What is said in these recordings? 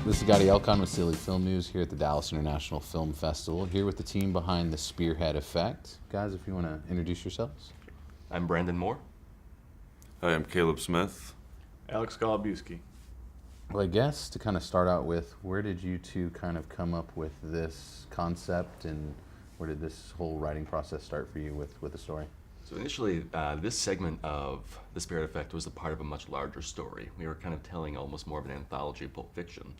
This is Gotti Elcon with Silly Film News here at the Dallas International Film Festival. Here with the team behind the Spearhead effect. Guys, if you want to introduce yourselves. I'm Brandon Moore. Hi, I'm Caleb Smith. Alex Golubiewski. Well, I guess to kind of start out with, where did you two kind of come up with this concept, and where did this whole writing process start for you with the story? So initially, this segment of The Spirit Effect was a part of a much larger story. We were kind of telling almost more of an anthology of Pulp Fiction.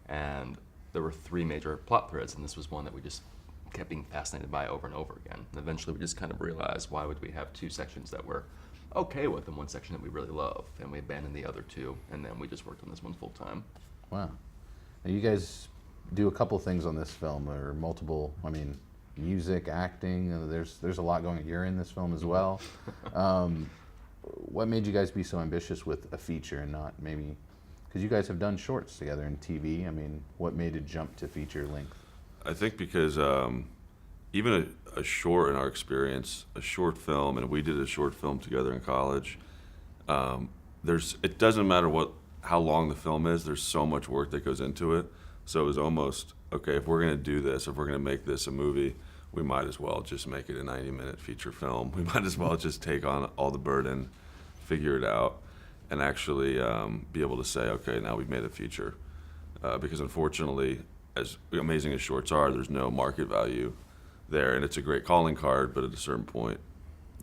And there were three major plot threads, and this was one that we just kept being fascinated by over and over again. And eventually we just kind of realized, why would we have two sections that we're okay with and one section that we really love? And we abandoned the other two, and then we just worked on this one full time. Wow. Now you guys do a couple things on this film, or multiple, music, acting, there's a lot going on. You're in this film as well. What made you guys be so ambitious with a feature and not maybe, because you guys have done shorts together in TV, what made it jump to feature length? I think because even a short, in our experience, a short film, and we did a short film together in college, it doesn't matter how long the film is, there's so much work that goes into it. So it was almost, okay, if we're going to do this, if we're going to make this a movie, we might as well just make it a 90-minute feature film. We might as well just take on all the burden, figure it out, and actually be able to say, okay, now we've made a feature. Because unfortunately, as amazing as shorts are, there's no market value there, and it's a great calling card, but at a certain point,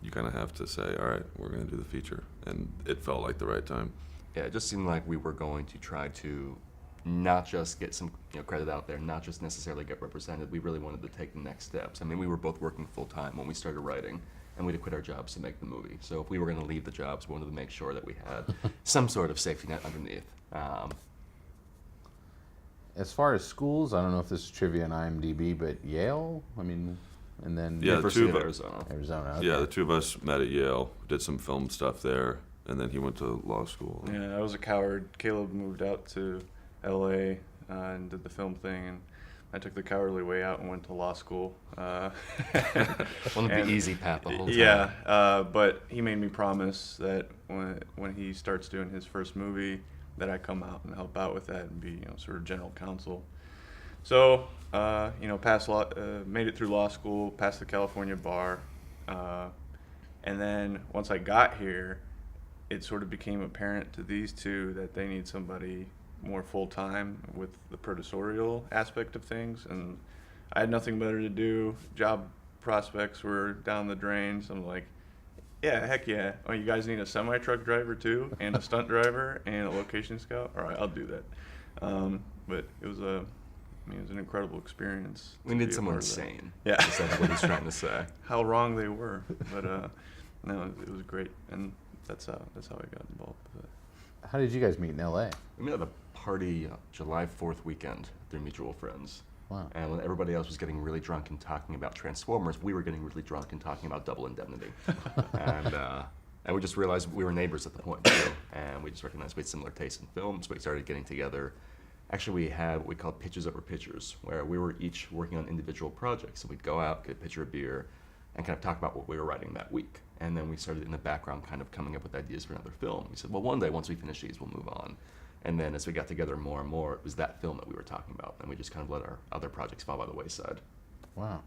you kind of have to say, all right, we're going to do the feature. And it felt like the right time. Yeah, it just seemed like we were going to try to not just get some credit out there, not just necessarily get represented. We really wanted to take the next steps. We were both working full time when we started writing, and we had to quit our jobs to make the movie. So if we were going to leave the jobs, we wanted to make sure that we had some sort of safety net underneath. As far as schools, I don't know if this is trivia on IMDb, but Yale, and then Yeah, University of Arizona. Arizona. Okay. Yeah, the two of us met at Yale, did some film stuff there, and then he went to law school. Yeah, I was a coward. Caleb moved out to LA and did the film thing, and I took the cowardly way out and went to law school. Wanted the easy path the whole time. Yeah, but he made me promise that when he starts doing his first movie, that I come out and help out with that and be sort of general counsel. So passed law, made it through law school, passed the California bar, and then once I got here, it sort of became apparent to these two that they need somebody more full-time with the producerial aspect of things, and I had nothing better to do. Job prospects were down the drain, so I'm like, yeah, heck yeah. Oh, you guys need a semi-truck driver too, and a stunt driver, and a location scout? All right, I'll do that. But it was it was an incredible experience. We need someone sane. Yeah. That's what he's trying to say. How wrong they were, but no, it was great, and that's how I got involved with it. How did you guys meet in LA? We met at a party July 4th weekend through mutual friends. Wow. And when everybody else was getting really drunk and talking about Transformers, we were getting really drunk and talking about Double Indemnity. And we just realized we were neighbors at the point too. And we just recognized we had similar tastes in films. We started getting together. Actually, we had what we called pitches over pictures, where we were each working on individual projects. So we'd go out, get a pitcher of beer, and kind of talk about what we were writing that week. And then we started in the background kind of coming up with ideas for another film. We said, well, one day once we finish these, we'll move on. And then as we got together more and more, it was that film that we were talking about. And we just kind of let our other projects fall by the wayside. Wow.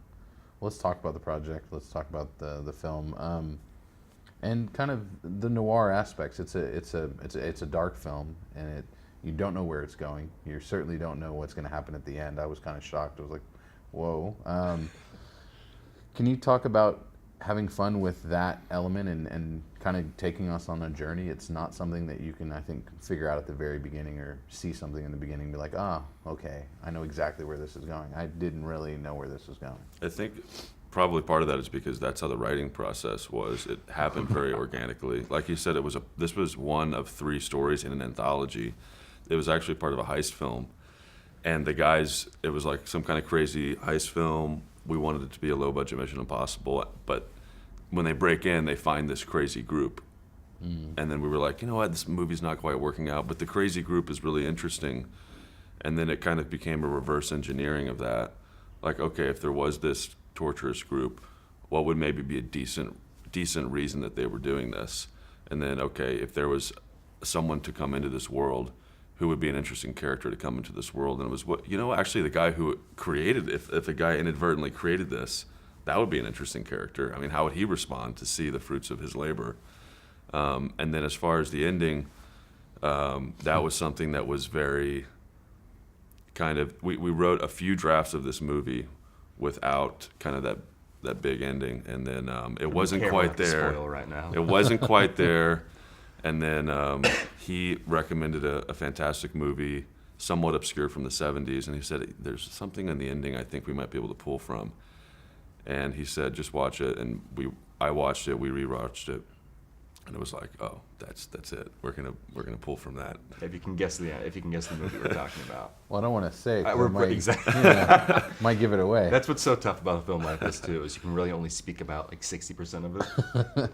Let's talk about the project. Let's talk about the film, and kind of the noir aspects. It's a dark film, and you don't know where it's going. You certainly don't know what's going to happen at the end. I was kind of shocked. I was like, whoa. Can you talk about having fun with that element and kind of taking us on a journey? It's not something that you can, I think, figure out at the very beginning or see something in the beginning and be like, okay, I know exactly where this is going. I didn't really know where this was going. I think probably part of that is because that's how the writing process was. It happened very organically. Like you said, this was one of three stories in an anthology. It was actually part of a heist film. And the guys, it was like some kind of crazy heist film. We wanted it to be a low-budget Mission Impossible, but when they break in, they find this crazy group. And then we were like, you know what, this movie's not quite working out, but the crazy group is really interesting. And then it kind of became a reverse engineering of that. Like, okay, if there was this torturous group, what would maybe be a decent reason that they were doing this? And then, okay, if there was someone to come into this world who would be an interesting character to come into this world. And it was actually the guy who created, if a guy inadvertently created this, that would be an interesting character. I mean, how would he respond to see the fruits of his labor? And then as far as the ending, that was something that was very kind of, we wrote a few drafts of this movie without kind of that big ending, and then it wasn't quite there. Spoil right now. It wasn't quite there, and then he recommended a fantastic movie, somewhat obscure from the 70s, and he said, there's something in the ending I think we might be able to pull from. And he said, just watch it, and I watched it, we rewatched it, and it was like, oh, that's it. We're gonna pull from that. If you can guess the movie we're talking about. Well, I don't want to say it. Exactly. Might give it away. That's what's so tough about a film like this too, is you can really only speak about like 60% of it.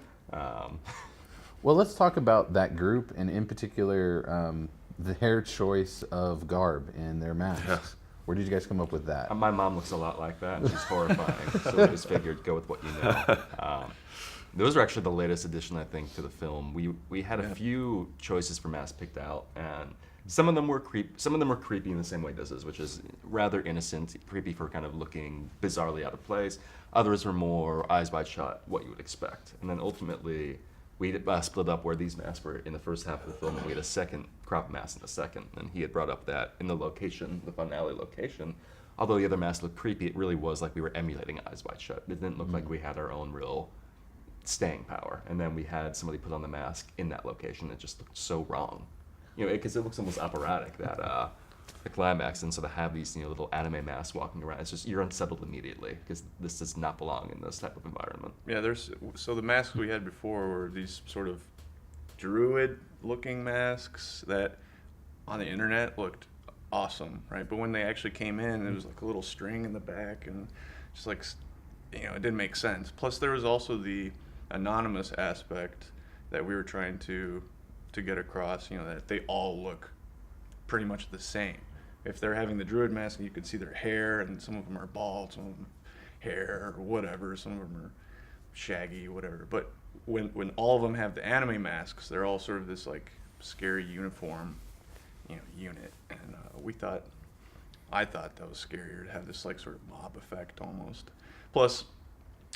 Well, let's talk about that group, and in particular, their choice of garb and their masks. Yeah. Where did you guys come up with that? My mom looks a lot like that, and she's horrifying. So we just figured, go with what you know. Those are actually the latest addition, I think, to the film. We had a few choices for masks picked out, and some of them were creepy in the same way this is, which is rather innocent, creepy for kind of looking bizarrely out of place. Others were more eyes wide shut, what you would expect. And then ultimately, we split up where these masks were in the first half of the film, and we had a second crop mask in the second. And he had brought up that in the location, the finale location, although the other masks looked creepy, it really was like we were emulating eyes wide shut. It didn't look like we had our own real staying power. And then we had somebody put on the mask in that location. It just looked so wrong, because it looks almost operatic, that the climax. And so to have these little anime masks walking around, it's just, you're unsettled immediately, because this does not belong in this type of environment. Yeah, so the masks we had before were these sort of druid looking masks that on the internet looked awesome, right? But when they actually came in, it was like a little string in the back, and just like, it didn't make sense. Plus there was also the anonymous aspect that we were trying to get across, that they all look pretty much the same. If they're having the druid mask, you can see their hair, and some of them are bald, some of them hair or whatever, some of them are shaggy, whatever. But when all of them have the anime masks, they're all sort of this like scary uniform, unit. And I thought that was scarier to have this like sort of mob effect almost. Plus,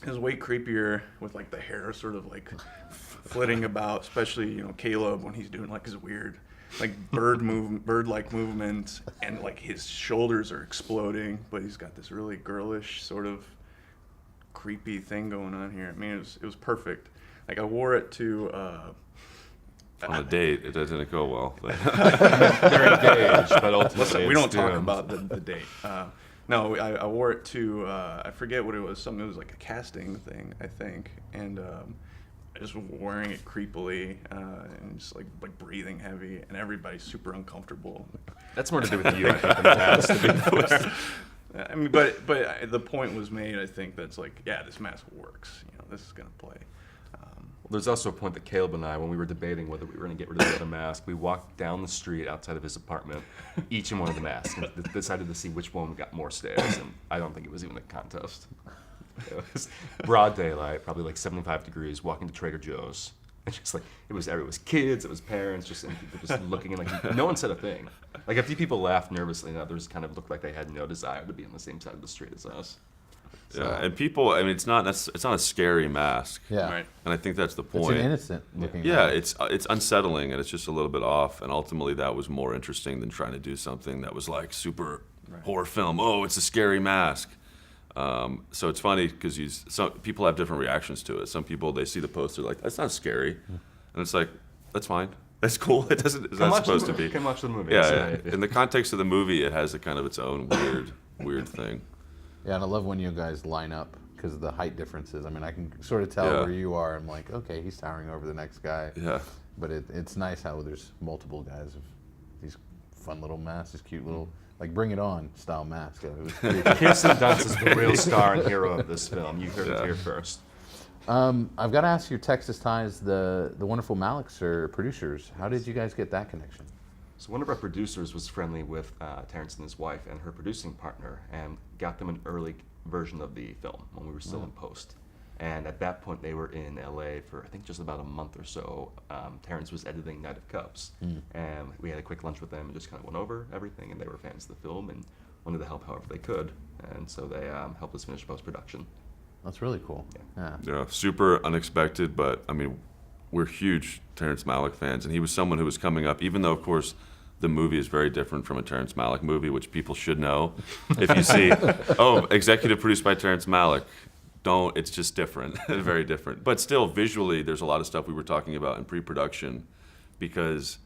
it was way creepier with like the hair sort of like flitting about, especially Caleb when he's doing like his weird like bird-like movement, and like his shoulders are exploding, but he's got this really girlish sort of creepy thing going on here. I mean, it was perfect. Like I wore it to on a date. It didn't go well. They're engaged, but ultimately we don't talk about the date. No, I wore it to, I forget what it was. It was like a casting thing, I think. And I just was wearing it creepily and just like breathing heavy, and everybody's super uncomfortable. That's more to do with you, I think, in the past, to be honest. I mean, but the point was made, I think, that's like, yeah, this mask works. This is going to play. There's also a point that Caleb and I, when we were debating whether we were going to get rid of the other mask, we walked down the street outside of his apartment, each in one of the masks, and decided to see which one got more stares. And I don't think it was even a contest. It was broad daylight, probably like 75 degrees, walking to Trader Joe's. And just like, it was kids, it was parents, just looking, and like no one said a thing. Like a few people laughed nervously, and others kind of looked like they had no desire to be on the same side of the street as us. So. Yeah, and people, I mean, it's not a scary mask. Yeah. Right. And I think that's the It's point. an innocent looking Yeah, mask. it's unsettling, and it's just a little bit off, and ultimately that was more interesting than trying to do something that was like super horror film. Oh, it's a scary mask. So it's funny because some people have different reactions to it. Some people, they see the poster like, that's not scary, and it's like, that's fine, that's cool. It's not supposed to be. Come watch the movie. Yeah, in the context of the movie, it has a kind of its own weird thing. Yeah, and I love when you guys line up because of the height differences. I mean, I can sort of tell where you are. I'm like, okay, he's towering over the next guy. Yeah. But it's nice how there's multiple guys with these fun little masks, these cute little, like Bring It On style masks. It was pretty Kirsten Dunst is the real star and hero of this film. You heard it here first. I've got to ask you, Texas Ties, the wonderful Malicks are producers. How did you guys get that connection? So one of our producers was friendly with Terrence and his wife and her producing partner, and got them an early version of the film when we were still in post. And at that point, they were in LA for, I think, just about a month or so. Terrence was editing Night of Cups. And we had a quick lunch with them and just kind of went over everything. And they were fans of the film and wanted to help however they could. And so they helped us finish post-production. That's really cool. Yeah. Yeah, super unexpected, but I mean, we're huge Terrence Malick fans, and he was someone who was coming up, even though, of course, the movie is very different from a Terrence Malick movie, which people should know. If you see, oh, executive produced by Terrence Malick, don't, it's just different, very different. But still, visually, there's a lot of stuff we were talking about in pre-production because,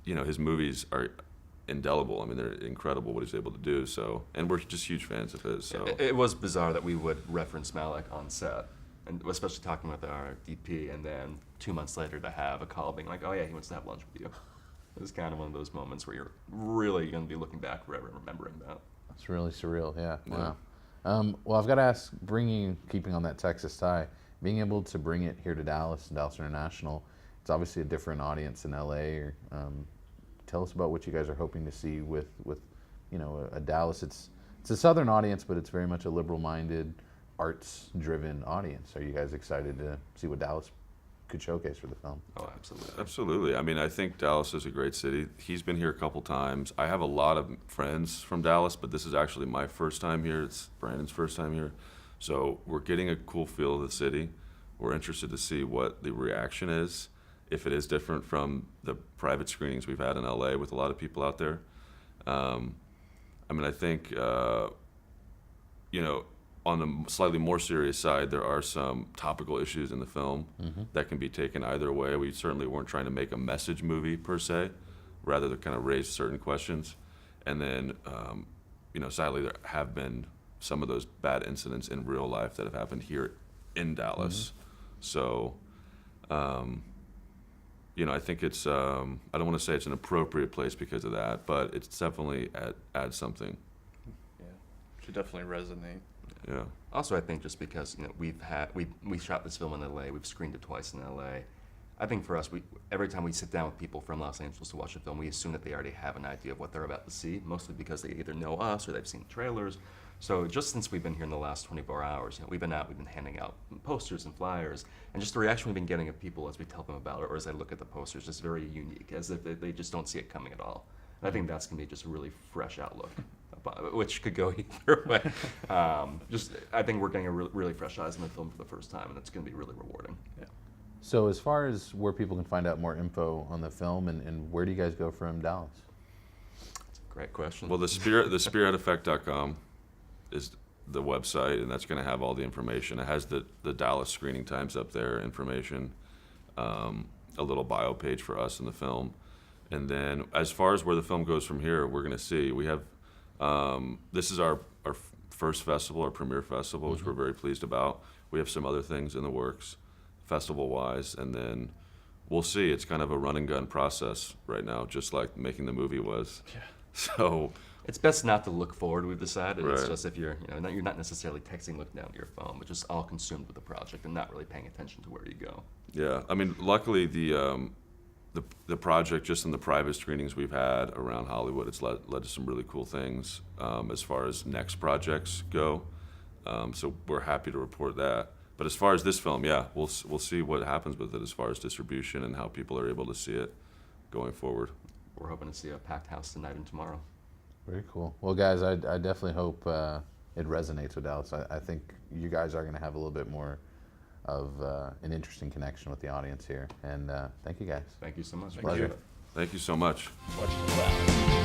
his movies are indelible. I mean, they're incredible what he's able to do. So, and we're just huge fans of his. So it was bizarre that we would reference Malick on set, and especially talking with our DP, and then 2 months later to have a call being like, "Oh yeah, he wants to have lunch with you." It was kind of one of those moments where you're really going to be looking back forever and remembering that. That's really surreal. Yeah. Wow. Well, I've got to ask, keeping on that Texas tie, being able to bring it here to Dallas International, it's obviously a different audience in LA. Or, tell us about what you guys are hoping to see with a Dallas. It's a Southern audience, but it's very much a liberal-minded, arts-driven audience. Are you guys excited to see what Dallas could showcase for the film? Oh, absolutely. absolutely. I mean, I think Dallas is a great city. He's been here a couple times. I have a lot of friends from Dallas, but this is actually my first time here. It's Brandon's first time here. So we're getting a cool feel of the city. We're interested to see what the reaction is, if it is different from the private screenings we've had in LA with a lot of people out there. I mean, I think, on the slightly more serious side, there are some topical issues in the film that can be taken either way. We certainly weren't trying to make a message movie per se, rather to kind of raise certain questions. And then, sadly, there have been some of those bad incidents in real life that have happened here in Dallas. So, I think it's, I don't want to say it's an appropriate place because of that, but it's definitely adds something. Yeah, should definitely resonate. Yeah. Also, I think just because we shot this film in LA, we've screened it twice in LA. I think for us, every time we sit down with people from Los Angeles to watch a film, we assume that they already have an idea of what they're about to see, mostly because they either know us or they've seen trailers. So just since we've been here in the last 24 hours, we've been handing out posters and flyers, and just the reaction we've been getting of people as we tell them about it or as they look at the posters is very unique, as if they just don't see it coming at all. And I think that's going to be just a really fresh outlook, which could go either way. I think we're getting a really fresh eyes on the film for the first time, and it's going to be really rewarding. Yeah. So as far as where people can find out more info on the film, and where do you guys go from Dallas? That's a great question. Well, the spearheadeffect.com is the website, and that's going to have all the information. It has the Dallas screening times up there, information, a little bio page for us in the film. And then as far as where the film goes from here, we're going to see. We have, this is our first festival, our premiere festival, which we're very pleased about. We have some other things in the works, festival-wise, and then we'll see. It's kind of a run and gun process right now, just like making the movie was. Yeah. So it's best not to look forward, we've decided. It's Right. just if you're not necessarily texting, looking down at your phone, but just all consumed with the project and not really paying attention to where you go. yeah, I mean, luckily the project, just in the private screenings we've had around Hollywood, it's led to some really cool things as far as next projects go. So we're happy to report that. But as far as this film, yeah, we'll see what happens with it as far as distribution and how people are able to see it going forward. We're hoping to see a packed house tonight and tomorrow. Very cool. Well, guys, I definitely hope it resonates with Dallas. I think you guys are going to have a little bit more of an interesting connection with the audience here. And thank you, guys. Thank you so much. Pleasure. Thank you so much. Watch the